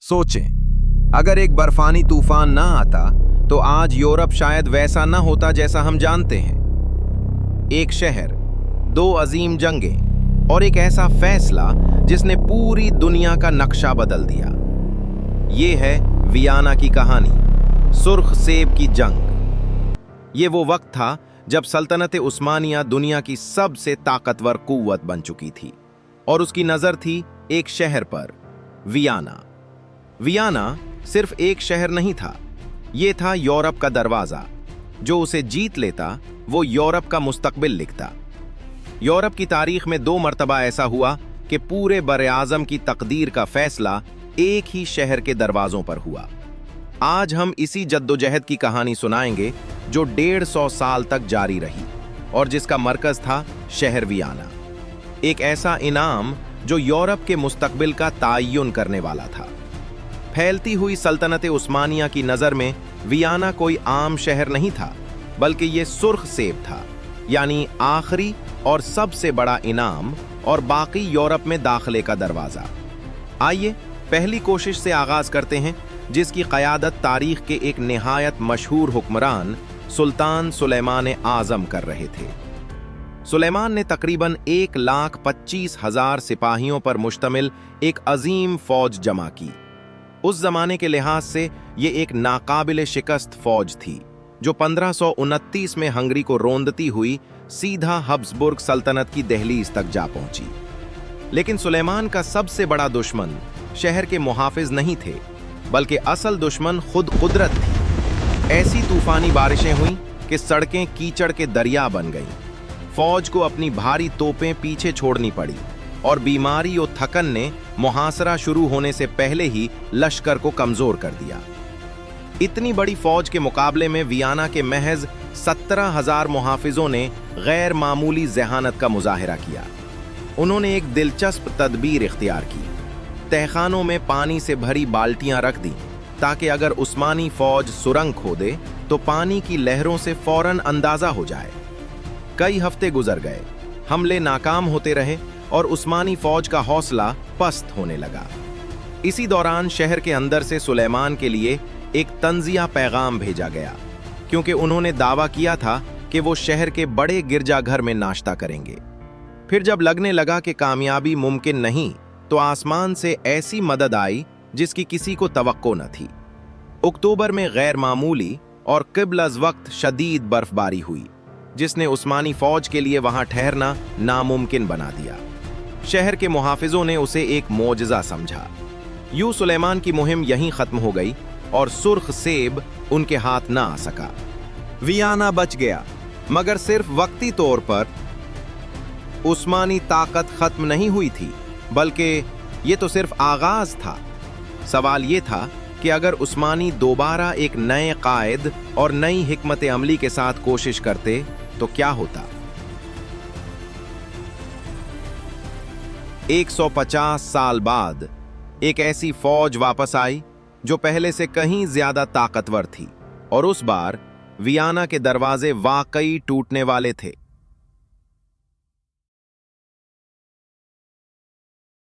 सोचें, अगर एक बर्फानी तूफान ना आता तो आज यूरोप शायद वैसा ना होता जैसा हम जानते हैं। एक शहर, दो अजीम जंगें और एक ऐसा फैसला जिसने पूरी दुनिया का नक्शा बदल दिया। ये है वियना की कहानी, सुर्ख सेब की जंग। ये वो वक्त था जब सल्तनत उस्मानिया दुनिया की सबसे ताकतवर कुव्वत बन चुकी थी और उसकी नजर थी एक शहर पर, वियना। वियना सिर्फ एक शहर नहीं था, ये था यूरोप का दरवाजा। जो उसे जीत लेता वो यूरोप का मुस्तकबिल लिखता। यूरोप की तारीख में 2 मर्तबा ऐसा हुआ कि पूरे बरे-आज़म की तकदीर का फैसला एक ही शहर के दरवाजों पर हुआ। आज हम इसी जद्दोजहद की कहानी सुनाएंगे जो 150 साल तक जारी रही और जिसका मरकज था शहर वियना। एक ऐसा इनाम जो यूरोप के मुस्तकबिल का ताय्युन करने वाला था। फैलती हुई सल्तनत उस्मानिया की नज़र में वियना कोई आम शहर नहीं था, बल्कि ये सुर्ख सेब था, यानी आखिरी और सबसे बड़ा इनाम और बाकी यूरोप में दाखिले का दरवाज़ा। आइए पहली कोशिश से आगाज़ करते हैं, जिसकी क़यादत तारीख़ के एक निहायत मशहूर हुक्मरान सुल्तान सुलेमान आज़म कर रहे थे। सुलेमान ने तकरीबन 1,25,000 सिपाहियों पर मुश्तमिल एक अजीम फ़ौज जमा की। उस ज़माने के लिहाज से ये एक नाकाबिल शिकस्त फ़ौज थी, जो 1529 में हंगरी को रोंदती हुई सीधा हब्सबुर्ग सल्तनत की दहलीज तक जा पहुंची। लेकिन सुलेमान का सबसे बड़ा दुश्मन शहर के मुहाफिज नहीं थे, बल्कि असल दुश्मन खुद कुदरत थी। ऐसी तूफानी बारिशें हुईं कि सड़कें कीचड़ के दरिया बन गईं। फौज को अपनी भारी तोपें पीछे छोड़नी पड़ी और बीमारी और थकन ने मुहासरा शुरू होने से पहले ही लश्कर को कमजोर कर दिया। इतनी बड़ी फौज के मुकाबले में वियना के महज 17,000 मुहाफिजों ने गैर मामूली ज़हानत का मुजाहिरा किया। उन्होंने एक दिलचस्प तदबीर इख्तियार की। तहखानों में पानी से भरी बाल्टियां रख दी ताकि अगर उस्मानी फौज सुरंग खोदे तो पानी की लहरों से फौरन अंदाजा हो जाए। कई हफ्ते गुजर गए, हमले नाकाम होते रहे और उस्मानी फौज का हौसला पस्त होने लगा। इसी दौरान शहर के अंदर से सुलेमान के लिए एक तंजिया पैगाम भेजा गया, क्योंकि उन्होंने दावा किया था कि वो शहर के बड़े गिरजाघर में नाश्ता करेंगे। फिर जब लगने लगा कि कामयाबी मुमकिन नहीं, तो आसमान से ऐसी मदद आई जिसकी किसी को तवक्को न थी। अक्टूबर में गैर मामूली और क़िब्ल अज़ वक्त शदीद बर्फबारी हुई, जिसने उस्मानी फौज के लिए वहां ठहरना नामुमकिन बना दिया। शहर के मुहाफिजों ने उसे एक मोजज़ा समझा। यूं सुलेमान की मुहिम यहीं खत्म हो गई और सुर्ख सेब उनके हाथ ना आ सका। वियना बच गया, मगर सिर्फ वक्ती तौर पर। उस्मानी ताकत खत्म नहीं हुई थी, बल्कि ये तो सिर्फ आगाज था। सवाल ये था कि अगर उस्मानी दोबारा एक नए कायद और नई हिकमत अमली के साथ कोशिश करते तो क्या होता। 150 साल बाद एक ऐसी फौज वापस आई जो पहले से कहीं ज्यादा ताकतवर थी, और उस बार वियना के दरवाजे वाकई टूटने वाले थे।